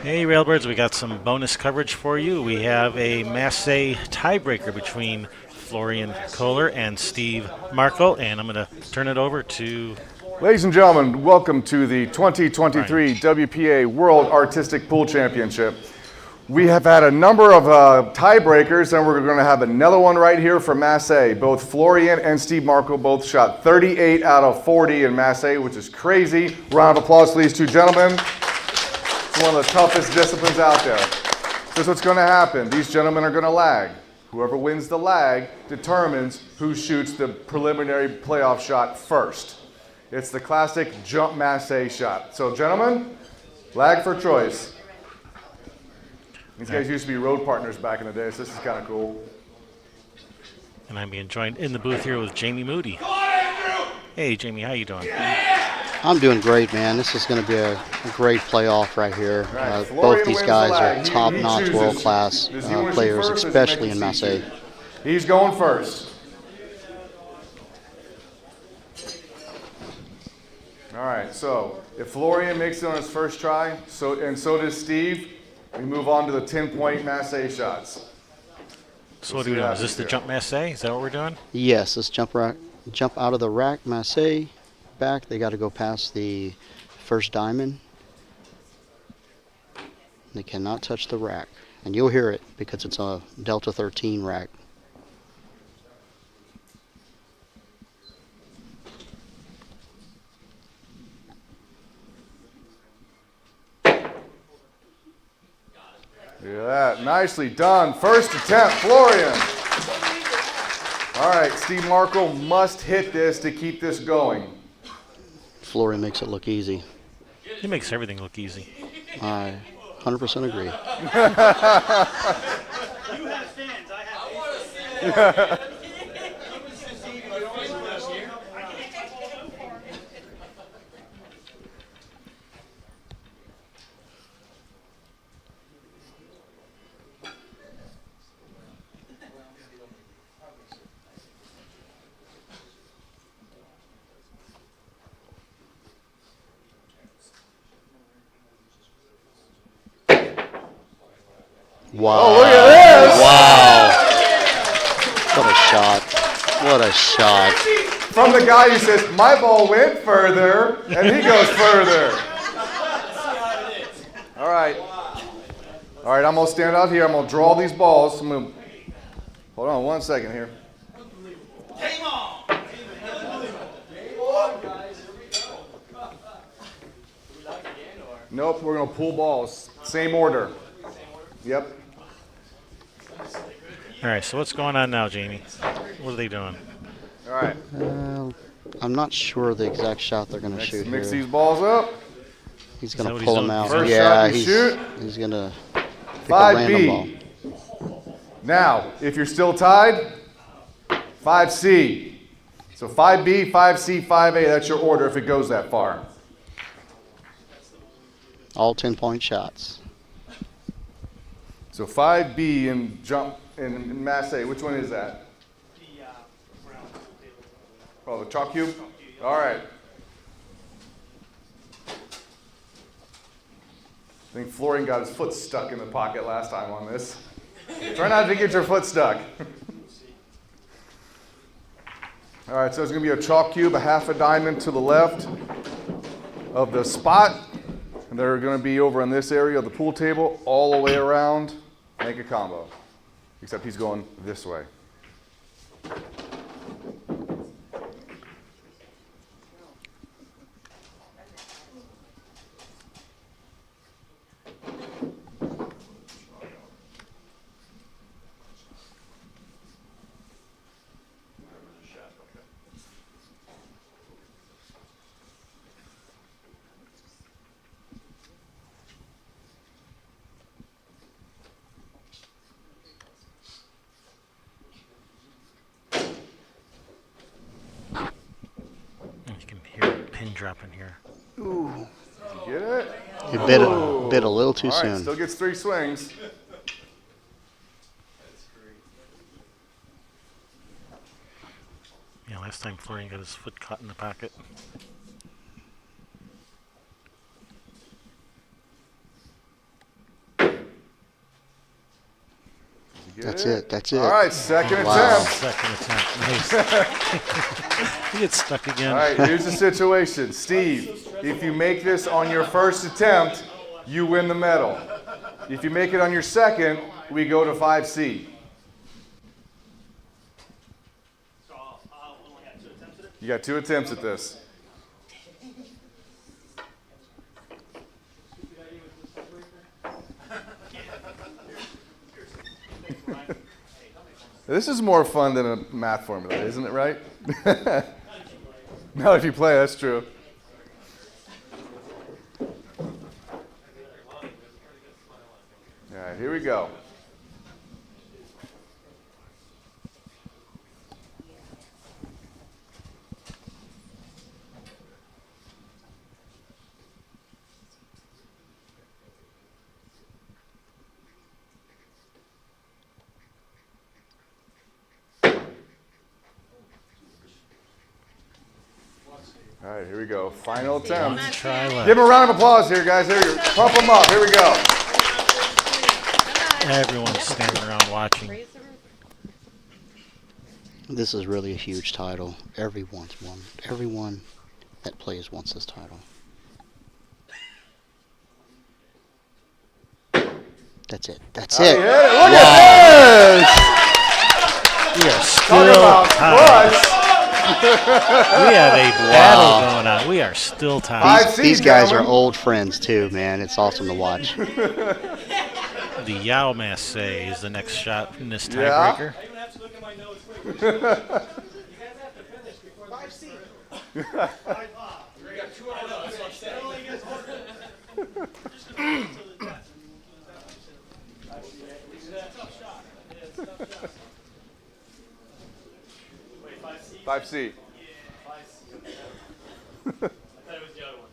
Hey Railbirds, we got some bonus coverage for you. We have a Masse tiebreaker between Florian Kohler and Steve Markle, and I'm going to turn it over to... Ladies and gentlemen, welcome to the 2023 WPA World Artistic Pool Championship. We have had a number of tiebreakers, and we're going to have another one right here for Masse. Both Florian and Steve Markle both shot 38 out of 40 in Masse, which is crazy. Round of applause for these two gentlemen. It's one of the toughest disciplines out there. This is what's going to happen. These gentlemen are going to lag. Whoever wins the lag determines who shoots the preliminary playoff shot first. It's the classic jump Masse shot. So gentlemen, lag for choice. These guys used to be road partners back in the day, so this is kind of cool. And I'm being joined in the booth here with Jamie Moody. Hey Jamie, how you doing? I'm doing great, man. This is going to be a great playoff right here. Right. Both these guys are top-notch, world-class players, especially in Masse. He's going first. All right, so if Florian makes it on his first try, so does Steve, we move on to the 10-point Masse shots. So what are we doing? Is this the jump Masse? Is that what we're doing? Yes, this jump out of the rack, Masse. Back, they got to go past the first diamond. They cannot touch the rack, and you'll hear it because it's a Delta 13 rack. Look at that, nicely done. First attempt, Florian. All right, Steve Markle must hit this to keep this going. Florian makes it look easy. He makes everything look easy. I 100% agree. You have fans, I have fans. Wow. Oh, look at this! Wow. What a shot. What a shot. From the guy who says, my ball went further, and he goes further. All right. All right, I'm going to stand out here. I'm going to draw these balls. Hold on 1 second here. Game on! Nope, we're going to pull balls. Same order. Yep. All right, so what's going on now, Jamie? What are they doing? All right. I'm not sure the exact shot they're going to shoot Mix here. these balls up. He's going that to what pull he's them doing? out. First Yeah, shot you shoot. he's going to pick a random ball. 5B. Now, if you're still tied, 5C. So 5B, 5C, 5A, that's your order if it goes that far. All 10-point shots. So 5B in jump in Masse, which one is that? Oh, the chalk cube? All right. I think Florian got his foot stuck in the pocket last time on this. Try not to get your foot stuck. All right, so there's going to be a chalk cube, a half a diamond to the left of the spot. And they're going to be over in this area of the pool table all the way around. Make a combo. Except he's going this way. You can hear a pin dropping here. Ooh. Did you get it? He bit a little too All right, soon. still gets 3 swings. Yeah, last time Florian got his foot caught in the pocket. Get That's it. That's it. All right, second Wow. attempt. Second attempt. Nice. He gets stuck again. All right, here's the situation. Steve, if you make this on your first attempt, you win the medal. If you make it on your second, we go to 5C. So I'll only have 2 attempts at it. You got 2 attempts at this. This is more fun than a math formula, isn't it, right? No, if you play, that's true. All right, here we go. All right, here we go. Final attempt. Try left. Give him a round of applause here, guys. Here, pump them up. Here we go. Everyone's standing around watching. This is really a huge title. Everyone's won. Everyone that plays wants this title. That's it. That's it. Yeah, look at this. We are Talk still about tied. clutch. We have a battle going on. We are still tied. 5C, These guys are gentlemen. old friends too, man. It's awesome to watch. The Yao Massé is the next shot in this Yeah. tiebreaker. I even have to look at my notes quick. You guys have to finish before 5C. 5 You got 2 hours. That only gets harder. Just gonna wait until the death. It's a tough shot. Yeah, it's a tough shot. Wait, 5C? 5C. 5C. I thought it was the other one.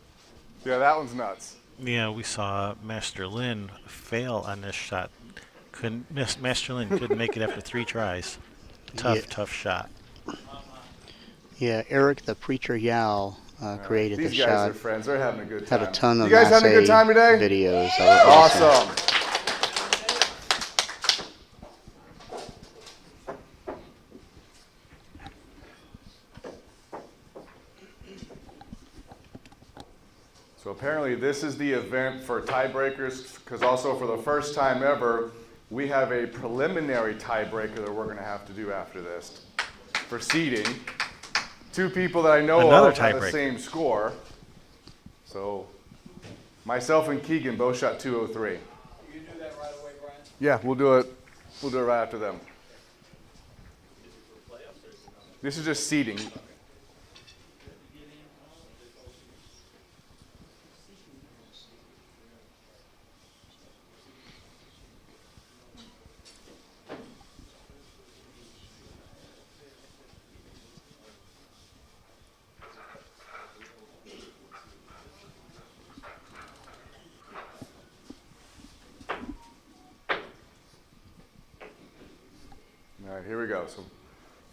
Yeah, that one's nuts. Yeah, we saw Master Lin fail on this shot. Master Lin couldn't make it after 3 tries. Tough, Yeah. tough shot. Yeah, Eric the Preacher Yao created These the guys shot. are friends. They're having a good time. Had a ton of You guys having a good Massé time today? videos. That was awesome. Awesome. So apparently this is the event for tiebreakers, because also for the first time ever, we have a preliminary tiebreaker that we're going to have to do after this for seeding. 2 people that I know Another of have the tiebreaker. same score. So myself and Keegan both shot 203. You do that right away, Brian? Yeah, we'll do it. We'll do it right after them. This is just seeding. All right, here we go. So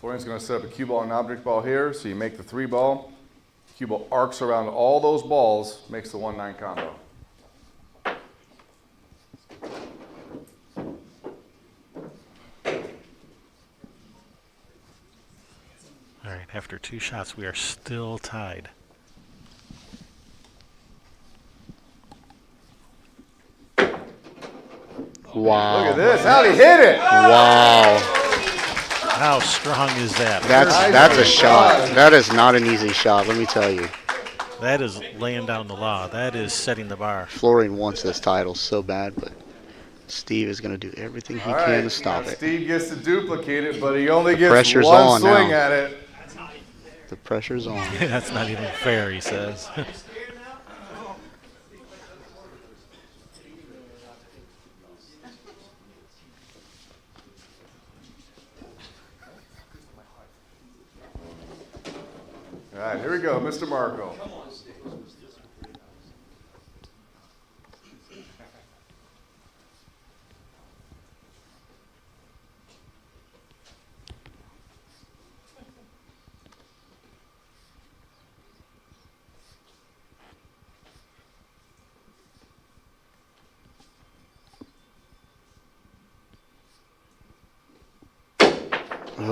Florian's going to set up a cue ball and object ball here. So you make the 3 ball. Cue ball arcs around all those balls, makes the 1-9 combo. All right, after 2 shots, we are still tied. Wow. Look at this. How'd he hit it? Wow. How strong is that? That's a shot. That is not an easy shot, let me tell you. That is laying down the law. That is setting the bar. Florian wants this title so bad, but Steve is going to do everything he All can right, to stop it. Steve gets to duplicate it, but he only gets Pressure's one on swing now. at it. The pressure's on. That's not even fair, he says. All right, here we go, Mr. Markle.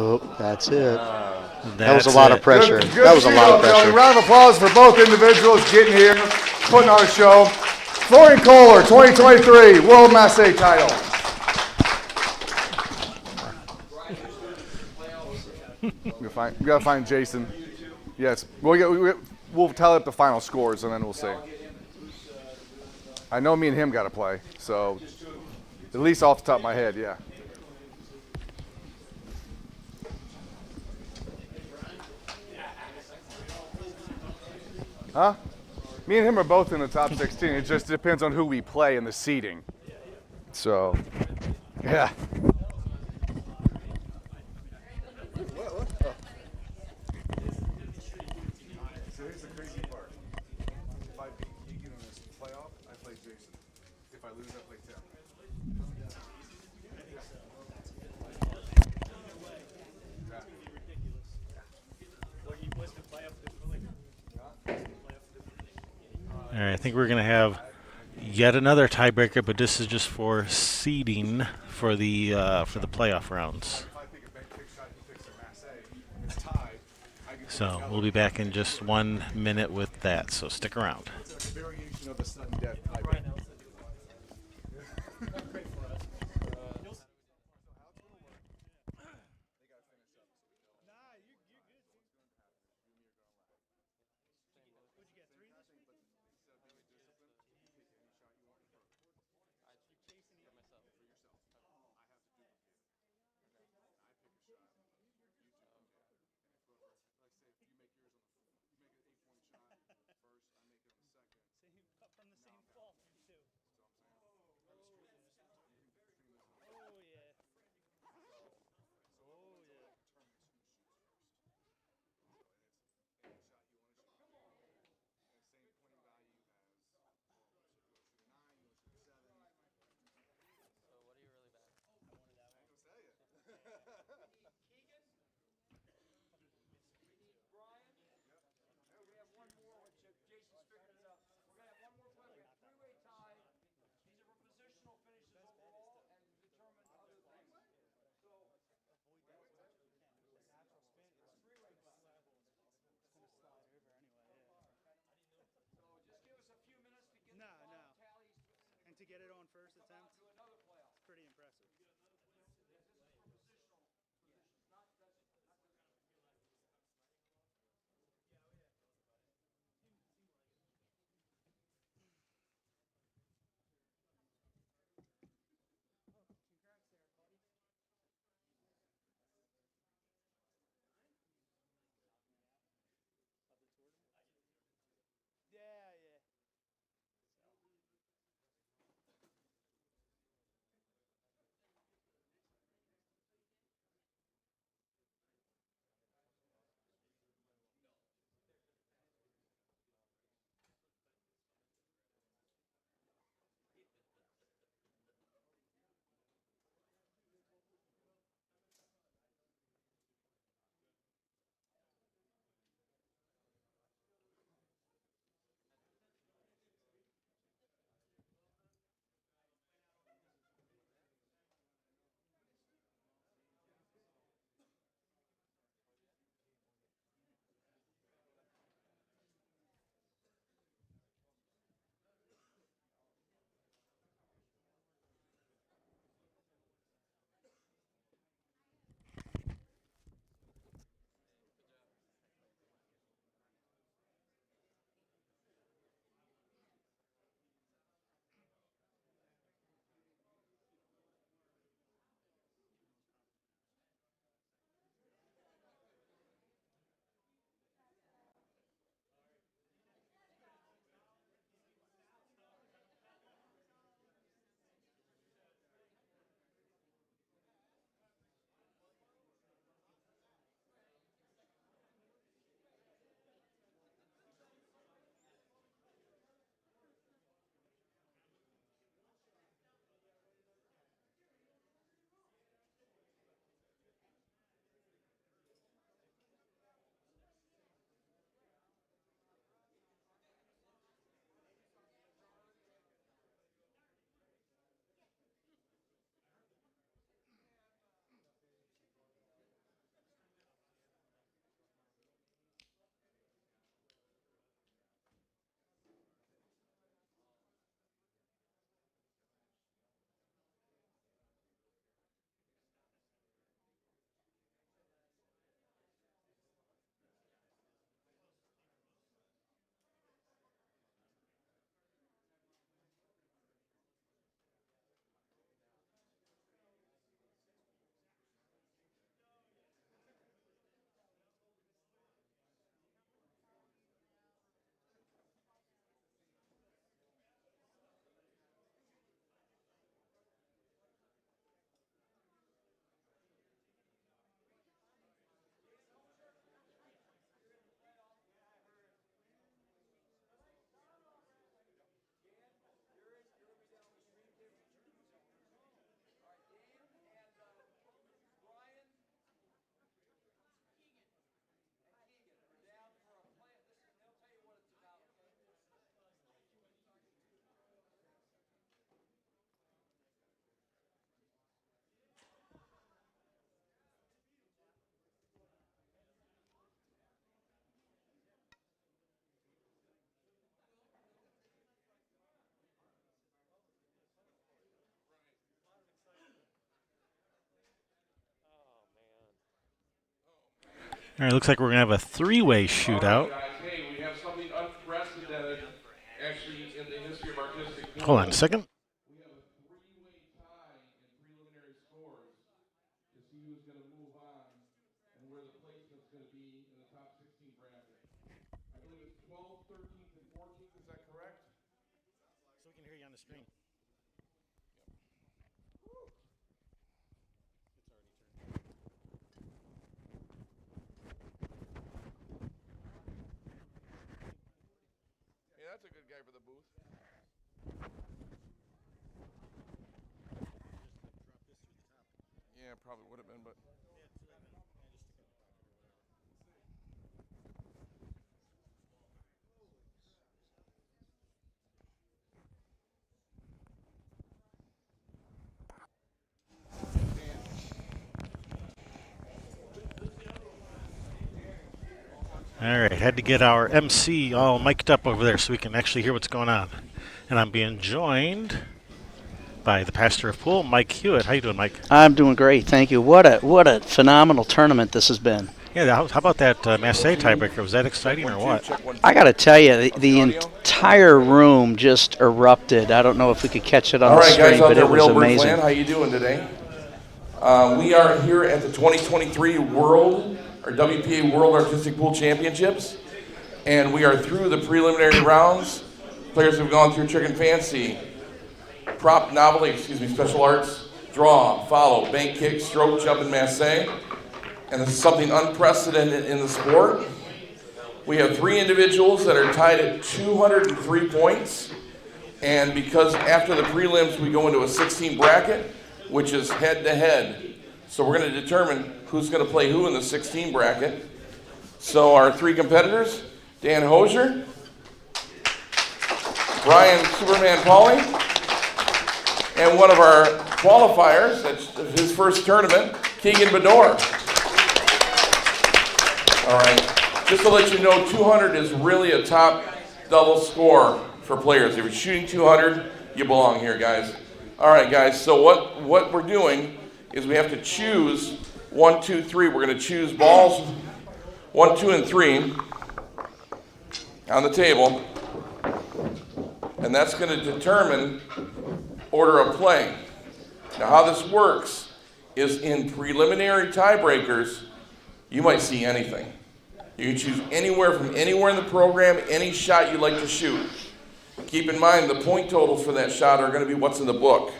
Oh, that's it. That That's was a lot of it. pressure. Good That was a lot of shootout, Kelly. pressure. Round of applause for both individuals getting here, putting on a show. Florian Kohler, 2023 World Massé title. We gotta find Jason. Yes, we'll tally up the final scores and then we'll see. I know me and him got to play, so at least off the top of my head, yeah. Huh? Me and him are both in the top 16. It just depends on who we play in the seeding. So, yeah. So here's the crazy part. If I beat Keegan in this playoff, I play Jason. If I lose, I play Tim. All right, I think we're going to have yet another tiebreaker, but this is just for seeding for the playoff rounds. So we'll be back in just 1 minute with that. So stick around. It's a variation of the sudden death tiebreaker. To get it on first attempt, it's pretty impressive. Yeah, yeah. All right, looks like we're going to have a three-way shootout. Hey, we have something unprecedented actually in the history of artistic pool. Hold on a second. We have a three-way tie in preliminary scores to see who's going to move on and where the placement's going to be in the top 16 bracket. I believe it's 12th, 13th, and 14th. Is that correct? So we can hear you on the screen. Yeah, that's a good guy for the booth. Yeah, probably would have been, but. All right, had to get our MC all mic'd up over there so we can actually hear what's going on. And I'm being joined by the pastor of pool, Mike Hewitt. How you doing, Mike? I'm doing great, thank you. What a phenomenal tournament this has been. Yeah, how about that Massé tiebreaker? Was that exciting or what? I got to tell you, the entire room just erupted. I don't know if we could catch it on the screen, Guys out but there, it was Real Bird amazing. Land, how you doing today? We are here at the 2023 WPA World Artistic Pool Championships, and we are through the preliminary rounds. Players have gone through trick and fancy, prop, novelty, special arts, draw, follow, bank kick, stroke, jump, and massé. And this is something unprecedented in the sport. We have 3 individuals that are tied at 203 points, and because after the prelims we go into a 16 bracket, which is head-to-head. So we're going to determine who's going to play who in the 16 bracket. So our 3 competitors, Dan Hosier, Brian Superman Pauly, and one of our qualifiers, that's his first tournament, Keegan Bedore. All right, just to let you know, 200 is really a top double score for players. If you're shooting 200, you belong here, guys. All right, guys, so what we're doing is we have to choose 1, 2, 3. We're going to choose balls 1, 2, and 3 on the table, and that's going to determine order of play. Now, how this works is in preliminary tiebreakers, you might see anything. You can choose anywhere from anywhere in the program, any shot you'd like to shoot. Keep in mind the point totals for that shot are going to be what's in the book.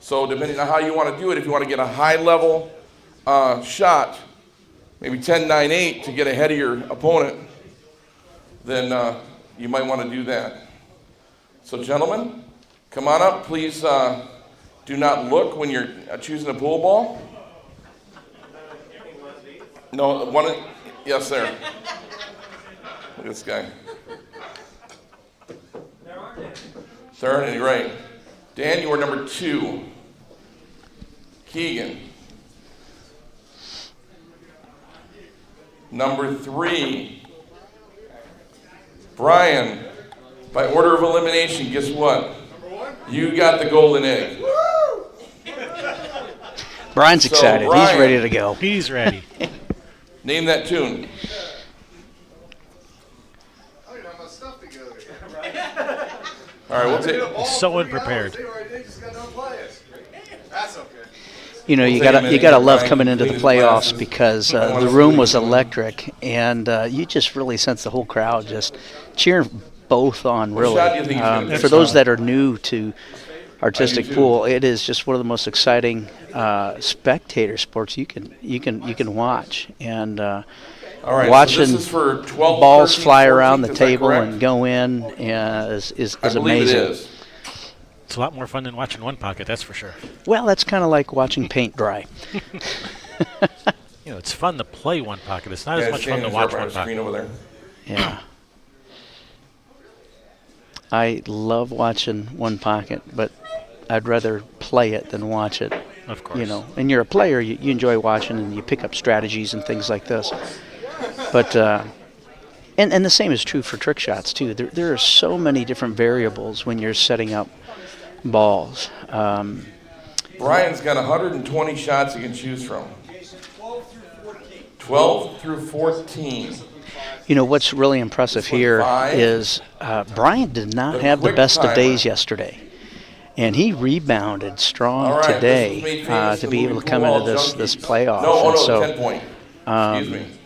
So depending on how you want to do it, if you want to get a high level shot, maybe 10, 9, 8 to get ahead of your opponent, then you might want to do that. So gentlemen, come on up. Please do not look when you're choosing a pool ball. No, yes, sir. Look at this guy. There aren't any, right. Dan, you are number 2. Keegan. Number 3. Brian. By order of elimination, guess what? You got the golden egg. Brian's excited. Brian, he's ready to go. He's ready. Name that tune. I don't have my stuff together. All right, we'll take. So unprepared. That's okay. You know, you gotta love coming into the playoffs because the room was electric, and you just really sense the whole crowd just cheering both on. Really, shot do you think he's gonna take? for those that are new to artistic pool, it is just one of the most exciting spectator sports you can watch, and All right, watching so this is for 12, balls 13, fly around 14th, the is that table correct? and go in is I believe amazing. it is. It's a lot more fun than watching one pocket, that's for sure. Well, that's kind of like watching paint dry. You know, it's fun to play one pocket. It's not as Yeah, much fun to Shannon's watch right one on the screen pocket. over there. Yeah. I love watching one pocket, but I'd rather play it than watch it. Of course. You know, and you're a player, you enjoy watching and you pick up strategies and things like this. But and the same is true for trick shots too. There are so many different variables when you're setting up balls. Brian's got 120 shots he can choose from. 12 through 14. 12 through 14. You know, what's really impressive This one here 5. is Brian did not The have the quick best of timer. days yesterday. And he rebounded strong All right, today this was made famous to in be the able to movie come Pool into Hall this Junkies. playoff. No, And no, so 10 point. Excuse me.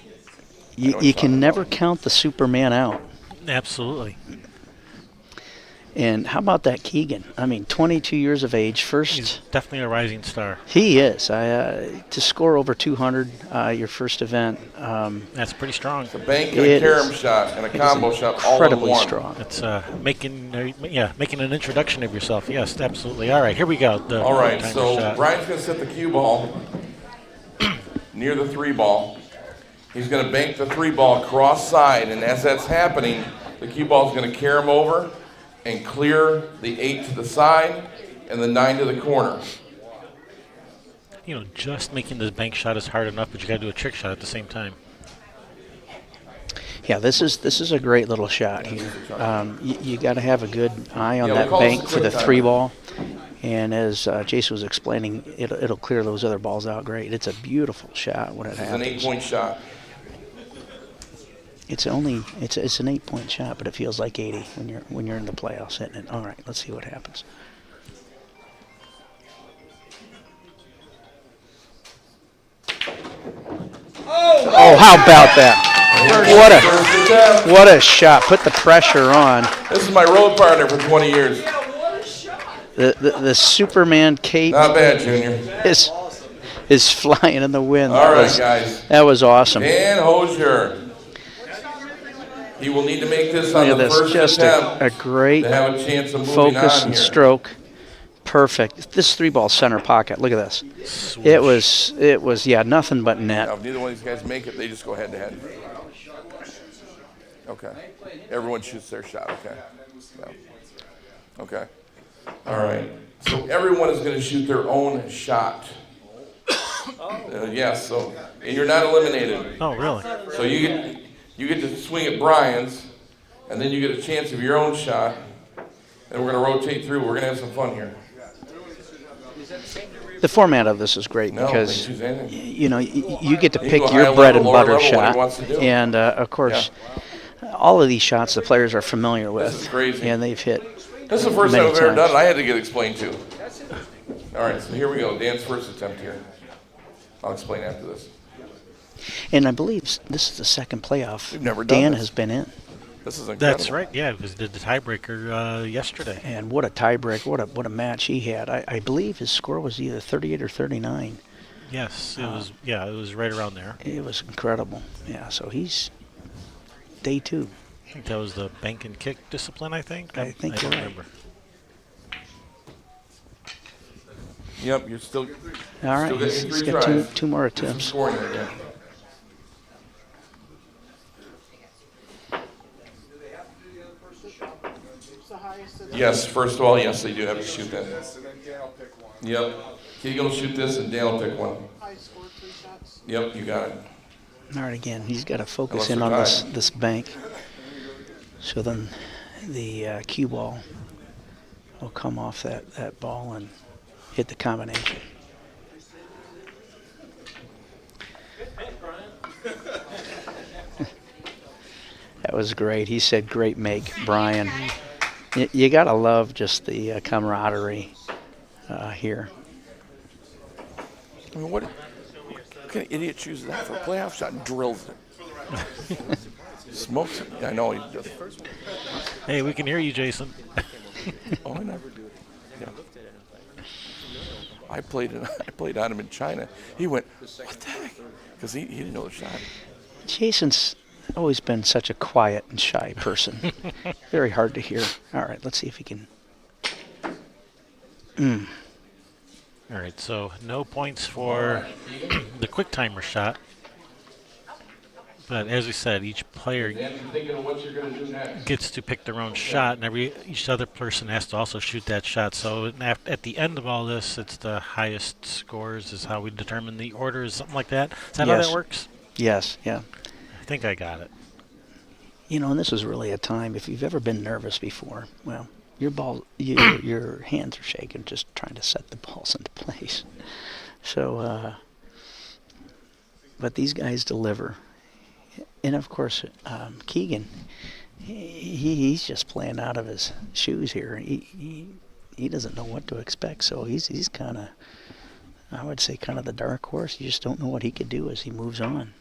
you what you're can talking never about. count the Superman out. Absolutely. And how about that Keegan? I mean, 22 years of age, first. He's definitely a rising star. He is. To score over 200 your first event, That's pretty strong. A bank and a It carom is- shot and a it is combo shot all in incredibly one. strong. It's making an introduction of yourself. Yes, absolutely. All right, here we go. The All right, timer so shot. Brian's going to set the cue ball near the 3 ball. He's going to bank the 3 ball cross side, and as that's happening, the cue ball is going to carry him over and clear the 8 to the side and the 9 to the corner. You know, just making the bank shot is hard enough, but you got to do a trick shot at the same time. Yeah, this is a great little shot here. You got to have a good eye on Yeah, we'll that call this bank a for the quick 3 timer. ball. And as Jason was explaining, it'll clear those other balls out great. It's a beautiful shot when it It's an happens. 8-point shot. It's an 8-point shot, but it feels like 80 when you're in the playoffs hitting it. All right, let's see what happens. Oh, how about that? What a shot. Put the pressure on. This is my road partner for 20 years. The Superman cape Not bad, Junior. is flying in the wind. All right, guys. That was awesome. Dan Hosier. He will need to make this on Look at the this, first just attempt a great to have a chance of moving focus on and here. stroke. Perfect. This 3-ball center pocket. Look at this. Swoosh. It was nothing but net. Now, if neither one of these guys make it, they just go head to head. Okay. Everyone shoots their shot. Okay. Yeah. Okay. All right. So everyone is going to shoot their own shot. Yes. So, and you're not eliminated. Oh, really? So you get to swing at Brian's, and then you get a chance of your own shot. And we're going to rotate through. We're going to have some fun here. The format of this is great No, because they choose anything. you know you get to You can pick go your high bread and level, lower butter level, what he shot, wants to do. and of course, all of these shots the players are familiar with, is crazy. and they've hit. This is the first Many time I've ever times. done it. I had to get explained to. All right, so here we go. Dan's first attempt here. I'll explain after this. And I believe this is the second playoff We've never done Dan this. has been in. This is incredible. That's right. Yeah, because did the tiebreaker yesterday. And what a tiebreak! What a match he had! I believe his score was either 38 or 39. Yes, it was. Yeah, it was right around there. It was incredible. Yeah, so he's day 2. I think that was the bank and kick discipline. I think. I think don't you're right. remember. Yep, you're still All right, Still getting he's 3 got tries. two more get some attempts. scoring there, Dan. Yes, first of all, yes, they do have to shoot that. Yep. Keegan will shoot this, and Dan will pick one. Yep, you got it. All right, again, he's got to focus Unless in they're on tied. this bank. So then the cue ball will come off that ball and hit the combination. That was great. He said, "Great make, Brian." You got to love just the camaraderie here. I mean, what kind of idiot chooses that for a playoff shot and drills it? Smokes it. Yeah, I know. He just, Hey, we can hear you, Jason. oh, I know. Yeah. I played on him in China. He went, what the heck? Because he didn't know the shot. Jason's always been such a quiet and shy person. Very hard to hear. All right, let's see if he can. All right, so no points for the quick timer shot. But as we said, each player Dan, you're thinking of what you're going to do next. gets to pick their own shot, and each other person has to also shoot that shot. So at the end of all this, it's the highest scores is how we determine the order, is something like that. Is that how Yes. that works? Yes, yeah. I think I got it. You know, and this is really a time, if you've ever been nervous before, well, your hands are shaking just trying to set the balls into place. So but these guys deliver. And of course, Keegan, he's just playing out of his shoes here. He doesn't know what to expect, so he's kind of, I would say, kind of the dark horse. You just don't know what he could do as he moves on.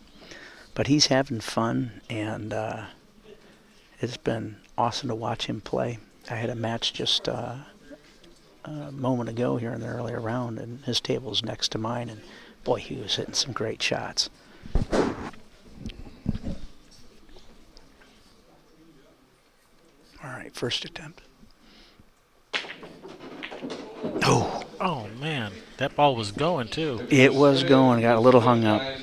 But he's having fun, and it's been awesome to watch him play. I had a match just a moment ago here in the earlier round, and his table's next to mine, and boy, he was hitting some great shots. All right, first attempt. Oh. Oh, man. That ball was going, too. It was going. Got a little hung up. A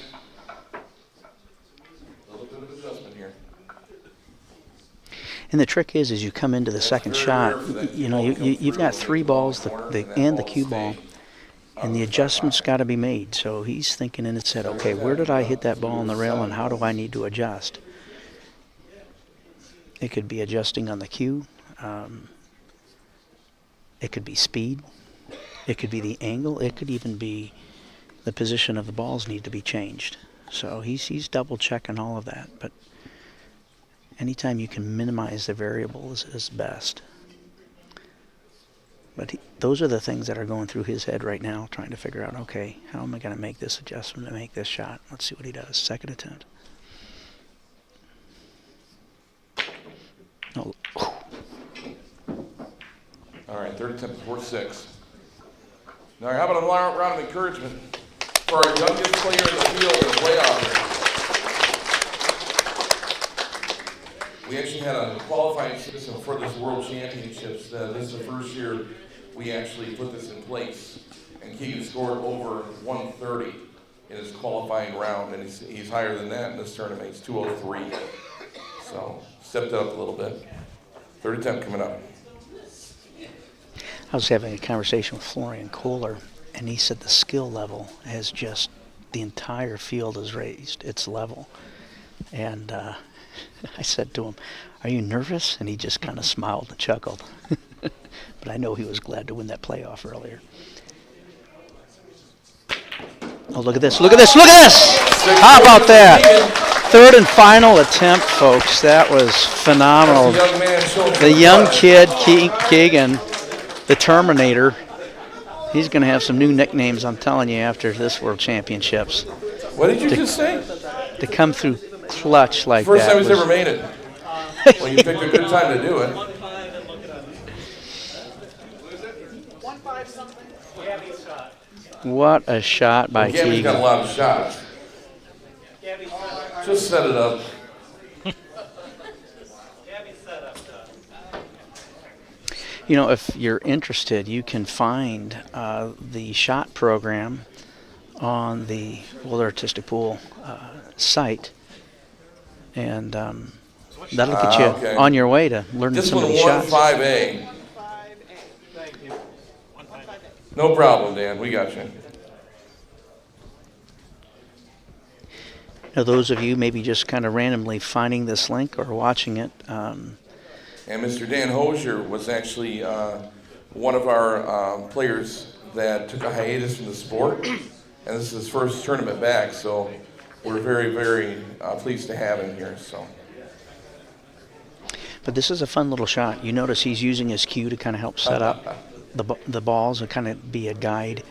little bit of adjustment here. And the trick is, as you come into the second shot, you've got 3 balls, and the cue ball, and the adjustment's got to be made. So he's thinking in his head, okay, where did I hit that ball on the rail, and how do I need to adjust? It could be adjusting on the cue. It could be speed. It could be the angle. It could even be the position of the balls need to be changed. So he's double checking all of that. But anytime you can minimize the variables is best. But those are the things that are going through his head right now, trying to figure out, okay, how am I going to make this adjustment to make this shot? Let's see what he does. Second attempt. Oh. All right, third attempt is worth 6. Now, how about a round of encouragement for our youngest player in the field in the playoff? We actually had a qualifying system for this World Championships. This is the first year we actually put this in place. And Keegan scored over 130 in his qualifying round, and he's higher than that in this tournament. He's 203. So, stepped up a little bit. Third attempt coming up. I was having a conversation with Florian Kohler, and he said the skill level has just, the entire field has raised its level. And I said to him, are you nervous? And he just kind of smiled and chuckled. But I know he was glad to win that playoff earlier. Oh, look at this, look at this, look at this! How about that? Third and final attempt, folks. That was phenomenal. The young kid, Keegan, the Terminator, he's going to have some new nicknames, I'm telling you, after this World Championships. What did you just say? To come through clutch like First that. time he's ever made it. Well, you picked a good time to do it. 1-5 something. Gabby's shot. What a shot by Gabby's Keegan. got a lot of shots. Gabby's shot. Just set it up. Gabby's set up. You know, if you're interested, you can find the shot program on the World Artistic Pool site, and that'll get you Okay. on your way to learning This some of one these won shots. 5A. Thank you. No problem, Dan. We got you. Now, those of you maybe just kind of randomly finding this link or watching it, And Mr. Dan Hosier was actually one of our players that took a hiatus from the sport. And this is his first tournament back, so we're very, very pleased to have him here. So. but this is a fun little shot. You notice he's using his cue to kind of help set up the balls and kind of be a guide.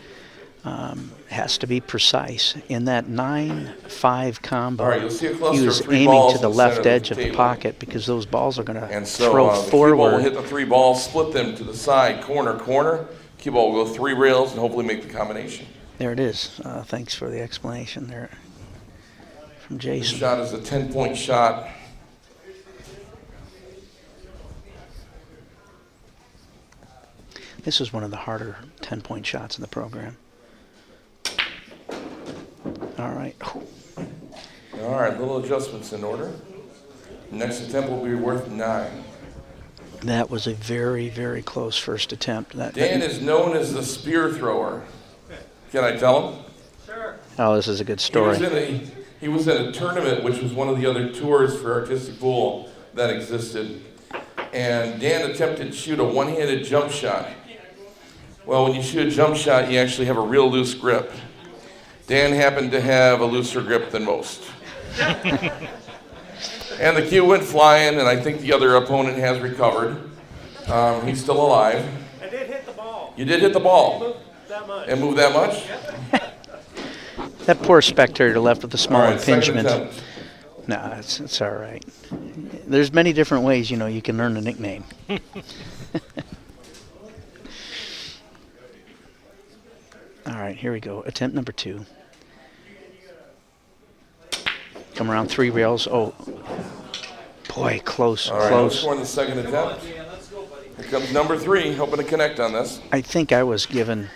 Has to be precise. In that 9-5 combo, All right, you'll see a cluster he of was 3 aiming balls to the in the left center of edge the of the table. pocket because those balls are going to And so throw the cue ball will forward. hit the 3 balls, split them to the side, corner, corner. Cue ball will go 3 rails and hopefully make the combination. There it is. Thanks for the explanation there from This Jason. shot is a 10-point shot. This is one of the harder 10-point shots in the program. All right. All right, little adjustments in order. Next attempt will be worth 9. That was a very, very close first attempt. Dan is known as the spear thrower. Can I tell him? Sure. Oh, this is a good story. He was in a tournament, which was one of the other tours for artistic pool that existed. And Dan attempted to shoot a one-handed jump shot. Well, when you shoot a jump shot, you actually have a real loose grip. Dan happened to have a looser grip than most. And the cue went flying, and I think the other opponent has recovered. He's still alive. I did hit the ball. You did hit the ball. Moved that much. And move that much? That poor spectator left with a small All right, second impingement. attempt. No, it's all right. There's many different ways, you know, you can earn a nickname. All right, here we go. Attempt number 2. Come around 3 rails. Oh, boy, close, All right, no close. score in the second attempt. Here comes number 3, hoping to connect on this. I think I was given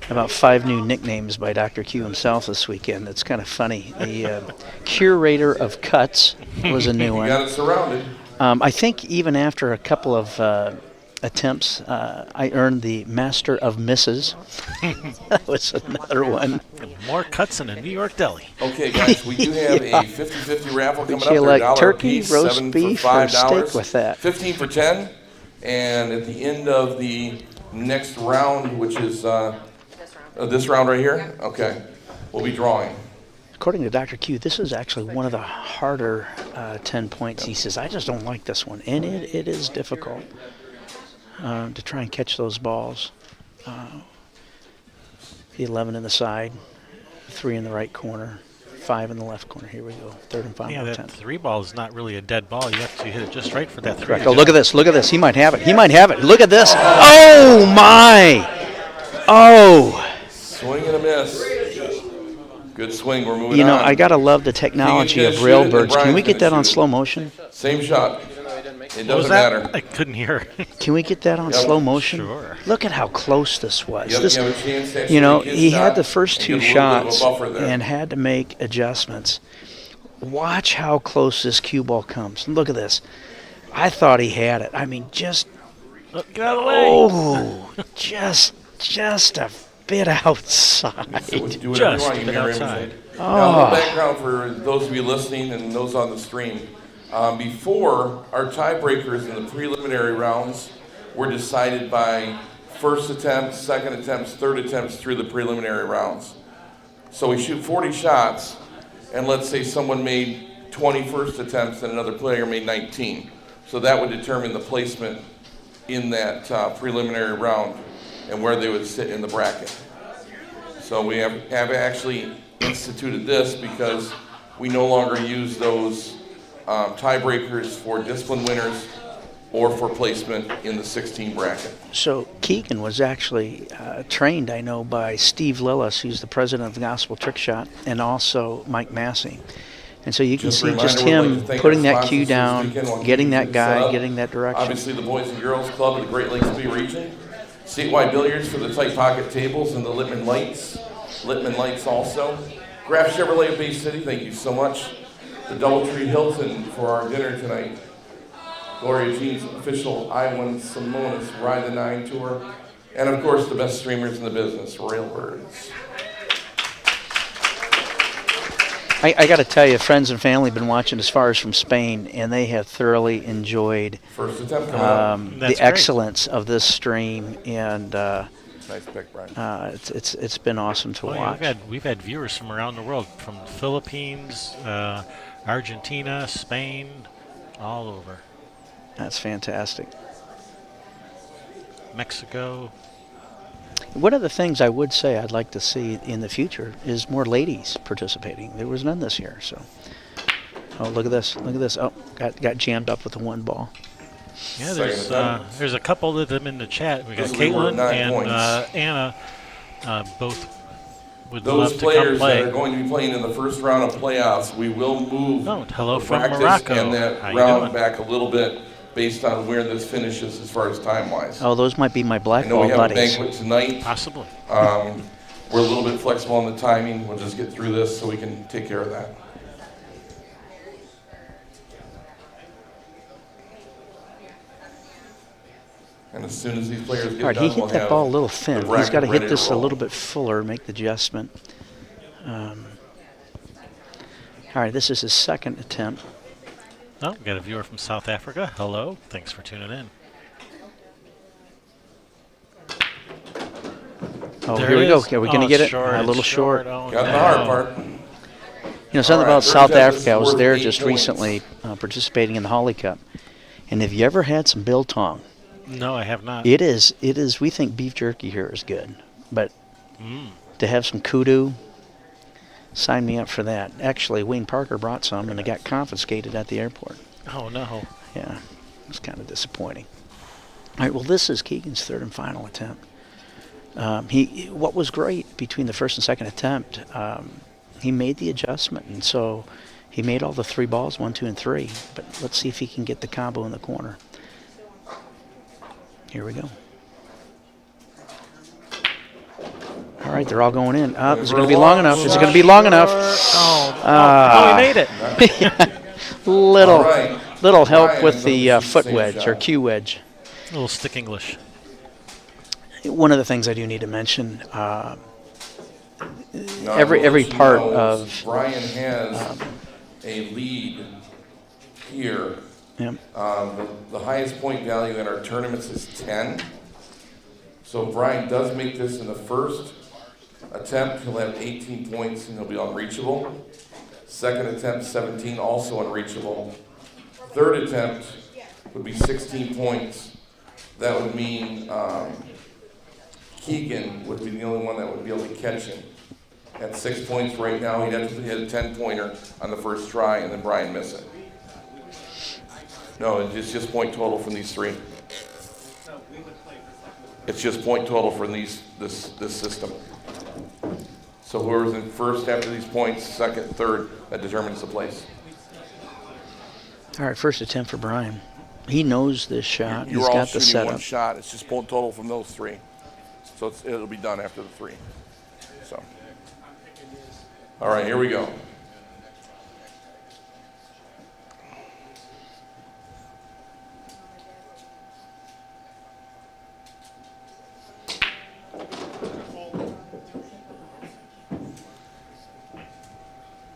about 5 new nicknames by Dr. Q himself this weekend. It's kind of funny. The curator of cuts was a new You one. got it surrounded. I think even after a couple of attempts, I earned the Master of Misses. That was another one. More cuts in a New York deli. Okay, guys, we do have Yeah. a 50-50 raffle coming Would up. you They're like $1 turkey, apiece, roast 7 beef, for or $5, steak with that? 15 for 10. And at the end of the next round, which is this round right here, okay, we'll be drawing. According to Dr. Q, this is actually one of the harder 10 points. He says, I just don't like this one. And it is difficult to try and catch those balls. The 11 in the side, 3 in the right corner, 5 in the left corner. Here we go. Third and final Yeah, that attempt. 3 ball is not really a dead ball. You have to hit it just right for that 3. Correct. Oh, look at this. Look at this. He might have it. He might have it. Look at this. Oh, my. Oh. Swing and a miss. Good swing. We're moving You know, on. I got to love the technology of shoot it, railbirds. and Can we Brian's get that gonna on shoot it. slow motion? Same shot. It What was doesn't that? matter. I couldn't hear. Can we get that on Yep. slow motion? Sure. Look at how close this was. Yep, This, you have a chance to actually you know, make his he shot had the first and 2 get a little bit of a shots buffer there. and had to make adjustments. Watch how close this cue ball comes. Look at this. I thought he had it. I mean, just Look, get out of the way. oh, just a bit outside. So do whatever Just you want. You been hear outside. everything. Now, a Oh. little background for those of you listening and those on the stream. Before, our tiebreakers in the preliminary rounds were decided by first attempts, second attempts, third attempts through the preliminary rounds. So we shoot 40 shots, and let's say someone made 20 first attempts and another player made 19. So that would determine the placement in that preliminary round and where they would sit in the bracket. So we have actually instituted this because we no longer use those tiebreakers for discipline winners or for placement in the 16 bracket. So Keegan was actually trained, I know, by Steve Lillis, who's the president of the Gospel Trick Shot, and also Mike Massé. And so you can Just a see reminder, just we'd like him to thank putting our that cue sponsors down, this weekend while getting keeping that things set guy, up. getting that direction. Obviously, the Boys and Girls Club of the Great Lakes Bay region. Statewide Billiards for the tight pocket tables and the Littman Lights. Littman Lights also. Graf Chevrolet of Bay City, thank you so much. The Doubletree Hilton for our dinner tonight. Gloria Jean's official I-1 Simonis Ride the 9 tour. And of course, the best streamers in the business, Railbirds. I got to tell you, friends and family have been watching as far as from Spain, and they have thoroughly enjoyed First attempt coming up. the That's great. excellence of this stream, and Nice pick, Brian. it's been awesome to Well, yeah, watch. we've had viewers from around the world, from the Philippines, Argentina, Spain, all over. That's fantastic. Mexico. One of the things I would say I'd like to see in the future is more ladies participating. There was none this year, so. Oh, look at this! Look at this! Oh, got jammed up with the 1 ball. Yeah, Second there's a couple of them in the chat. We got This will be worth Caitlin 9 and points. Anna, both would Those love to come players play. that are going to be playing in the first round of playoffs, we will move Oh, hello the from practice Morocco. and that How you round doing? back a little bit based on where this finishes as far as time-wise. Oh, those might be my I black know ball we have buddies. a banquet tonight. Possibly. We're a little bit flexible on the timing. We'll just get through this so we can take care of that. And as soon as these players get All right, done, he we'll hit that have ball a little the thin. He's bracket got to ready hit this a roll. little bit fuller, make the adjustment. All right, this is his second attempt. Oh, we got a viewer from South Africa. Hello. Thanks for tuning in. Oh, There here we it go. is. Are we going to Oh, get it's it? A it's little short. Oh, Got the no. hard part. You know, something All right, about South third test is Africa. I was worth there 8 just points. recently participating in the Holly Cup. And have you ever had some biltong? No, I have not. It is. We think beef jerky here is good. But to have some kudu, sign me up for that. Actually, Wayne Parker brought some, and it got confiscated at the airport. Oh, no. Yeah, it was kind of disappointing. All right, well, this is Keegan's third and final attempt. What was great between the first and second attempt, he made the adjustment, and so he made all the 3 balls, 1, 2, and 3. But let's see if he can get the combo in the corner. Here we go. All right, they're all going in. Is it going to be long enough? Is it going to be long enough? Oh, he made it. Little All right. little help Brian with the goes to foot same wedge or shot. cue wedge. A little stick English. One of the things I do need to mention, Now, every I will let you part know, of Brian has a lead here. yep, The highest point value in our tournaments is 10. So if Brian does make this in the first attempt, he'll have 18 points and he'll be unreachable. Second attempt, 17, also unreachable. Third attempt would be 16 points. That would mean Keegan would be the only one that would be able to catch him. At 6 points right now, he'd have to hit a 10-pointer on the first try and then Brian miss it. No, it's just point total from these 3. It's just point total for this system. So whoever's in first after these points, second, third, that determines the place. all right, first attempt for Brian. He knows this shot. You're He's all got the shooting one setup. shot. It's just point total from those 3. So it'll be done after the 3. So, all right, here we go.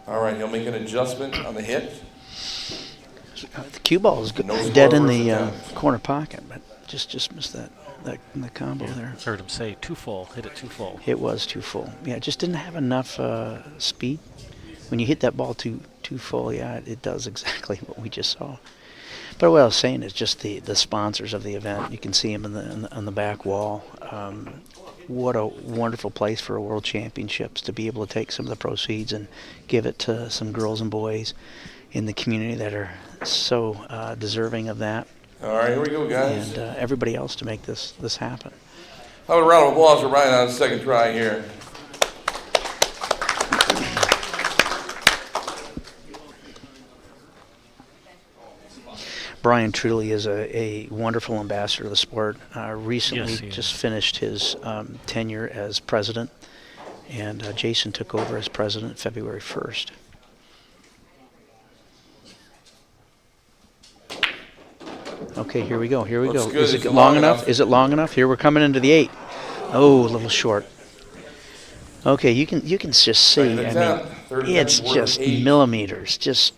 All right, he'll make an adjustment on the hit. The cue ball is No score dead in first the attempt. corner pocket, but just missed that the combo there. Heard him say too full. Hit it too full. It was too full. Yeah, it just didn't have enough speed. When you hit that ball too full, yeah, it does exactly what we just saw. But what I was saying is just the sponsors of the event. You can see them on the back wall. What a wonderful place for a World Championships to be able to take some of the proceeds and give it to some girls and boys in the community that are so deserving of that, All right, here we go, guys. and everybody else to make this happen. How about a round of applause for Brian on his second try here? Brian truly is a wonderful ambassador of the sport. Recently Yes, he is. just finished his tenure as president, and Jason took over as president February 1st. Okay, here we go. Here we Looks go. good. Is Is it it long long enough? enough? Is it long enough? Here we're coming into the 8. Oh, a little short. Okay, you can just see. Second I attempt. mean, Third it's attempt, worth just 8. millimeters, just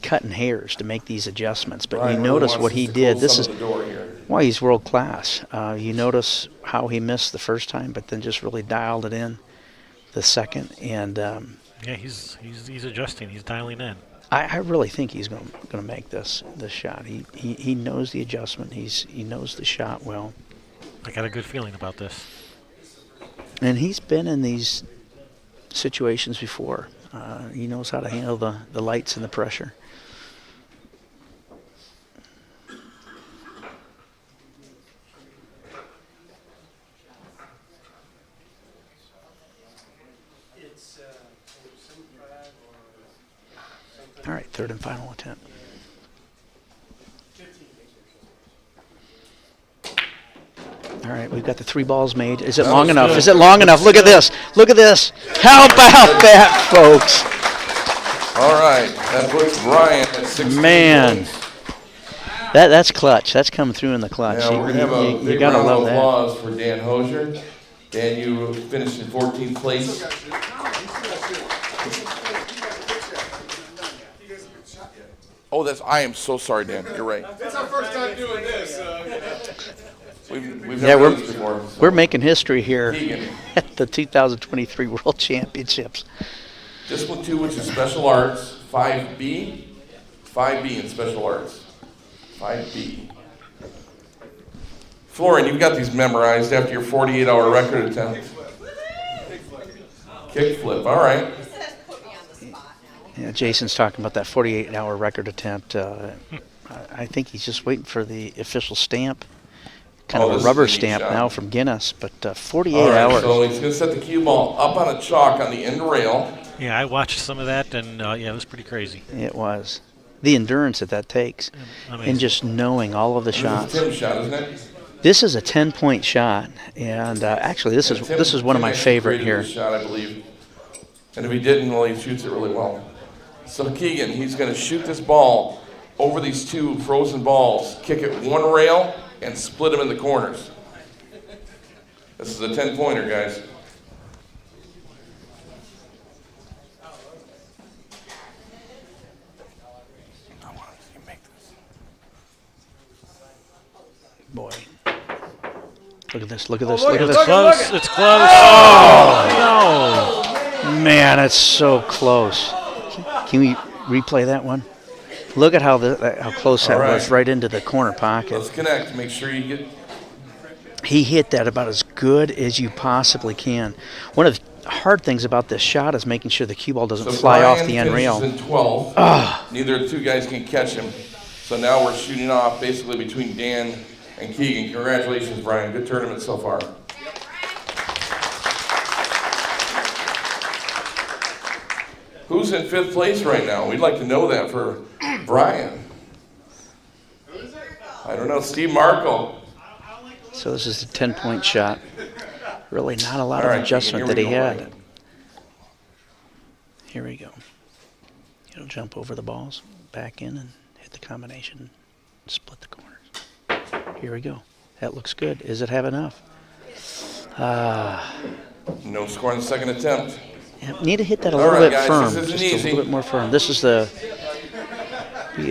cutting hairs to make these adjustments. But Brian you really notice wants what us he to did. close This some is of the door here. why he's world class. You notice how he missed the first time, but then just really dialed it in the second. And Yeah, he's adjusting. He's dialing in. I really think he's going to make this shot. He knows the adjustment. He knows the shot well, I got a good feeling about this. and he's been in these situations before. He knows how to handle the lights and the pressure. All right, third and final attempt. All right, we've got the 3 balls made. Is it That long was enough? good. Is it long enough? Look at this. Look at this. How about that, folks? All right, that puts Brian at 16 Man. points. That's clutch. That's coming through in the clutch. Now we're going to have a You big gotta round love of that. applause for Dan Hosier. Dan, you finished in 14th place. Oh, I am so sorry, Dan. You're right. It's our first time doing this. We've Yeah, never done this before. So. We're making history here Keegan. at the 2023 World Championships. Discipline 2, which is special arts. 5B. 5B in special arts. 5B. Florian, you've got these memorized after your 48-hour record attempt. Kickflip, all right. Yeah, Jason's talking about that 48-hour record attempt. I think he's just waiting for the official stamp, kind of this a is rubber a neat stamp shot. now from Guinness. But 48 All right, hours. so he's going to set the cue ball up on a chalk on the end rail. Yeah, I watched some of that, and yeah, it was pretty crazy. It was. The endurance that takes, Amazing. and just knowing all of the This shots. is Tim's shot, isn't it? This is a 10-point shot, and actually, this is one of my Tim favorite created here. this shot, I believe. And if he didn't, well, he shoots it really well. So Keegan, he's going to shoot this ball over these two frozen balls, kick it one rail, and split them in the corners. This is a 10-pointer, guys. Boy. Look at this, look at this, look at It's this. close. It's close. Oh, Man, it's so close. Can we replay that one? Look at how how close that All right. was, right into the corner pocket. Let's connect. Make sure you get. He hit that about as good as you possibly can. One of the hard things about this shot is making sure the cue ball doesn't So fly Brian off the end finishes rail. in 12. Neither of the two guys can catch him. So now we're shooting off basically between Dan and Keegan. Congratulations, Brian. Good tournament so far. Who's in 5th place right now? We'd like to know that for Brian. I don't know. Steve Markle. So this is a 10-point shot. Really not a lot All of right, adjustment Keegan, that he here we go, had. Brian. Here we go. He'll jump over the balls, back in, and hit the combination, split the corners. Here we go. That looks good. Does it have enough? No score on the second attempt. Yeah, need to hit that a All little right, bit guys, firm, this isn't just a easy. little bit more firm. This is the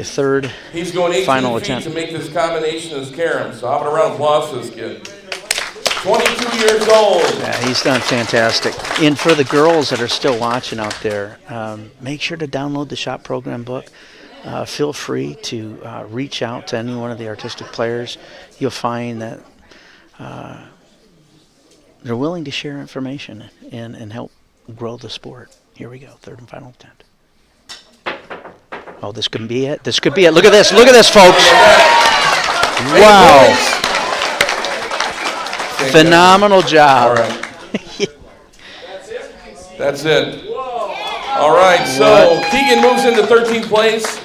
third He's going 18 final feet attempt. to make this combination as Karam. So how about a round of applause for this kid? 22 years old. Yeah, he's done fantastic. And for the girls that are still watching out there, make sure to download the Shot Program book. Feel free to reach out to any one of the artistic players. You'll find that they're willing to share information and help grow the sport. Here we go, third and final attempt. Oh, this could be it. This could be it. Look at this. Look at this, folks. Wow. Phenomenal All job. right. That's it. All right, so Keegan moves into 13th place,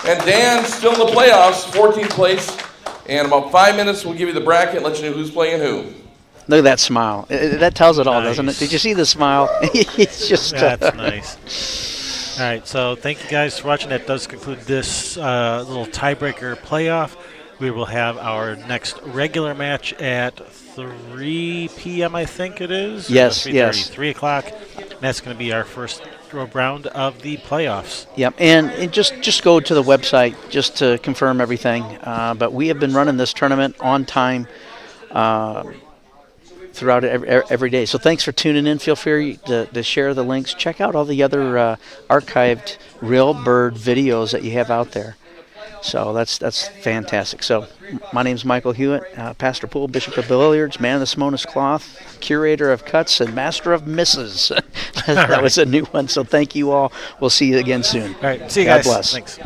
and Dan still in the playoffs, 14th place. And about 5 minutes, we'll give you the bracket and let you know who's playing who. Look at that smile. That tells it all, doesn't it? Nice. Did you see the smile? It's just. that's nice. All right, so thank you guys for watching. That does conclude this little tiebreaker playoff. We will have our next regular match at 3 p.m., I think it is. Yes, 3:30, yes. 3 o'clock. And that's going to be our first round of the playoffs. Yep, and just go to the website just to confirm everything. But we have been running this tournament on time throughout every day. So thanks for tuning in. Feel free to share the links. Check out all the other archived Real Bird videos that you have out there. So that's fantastic. So my name's Michael Hewitt, Pastor Poole, Bishop of Billiards, man of the Simonis cloth, curator of cuts, and master of misses. That was a new one. So thank you all. We'll see you again soon. All right, see you God guys. bless. Thanks.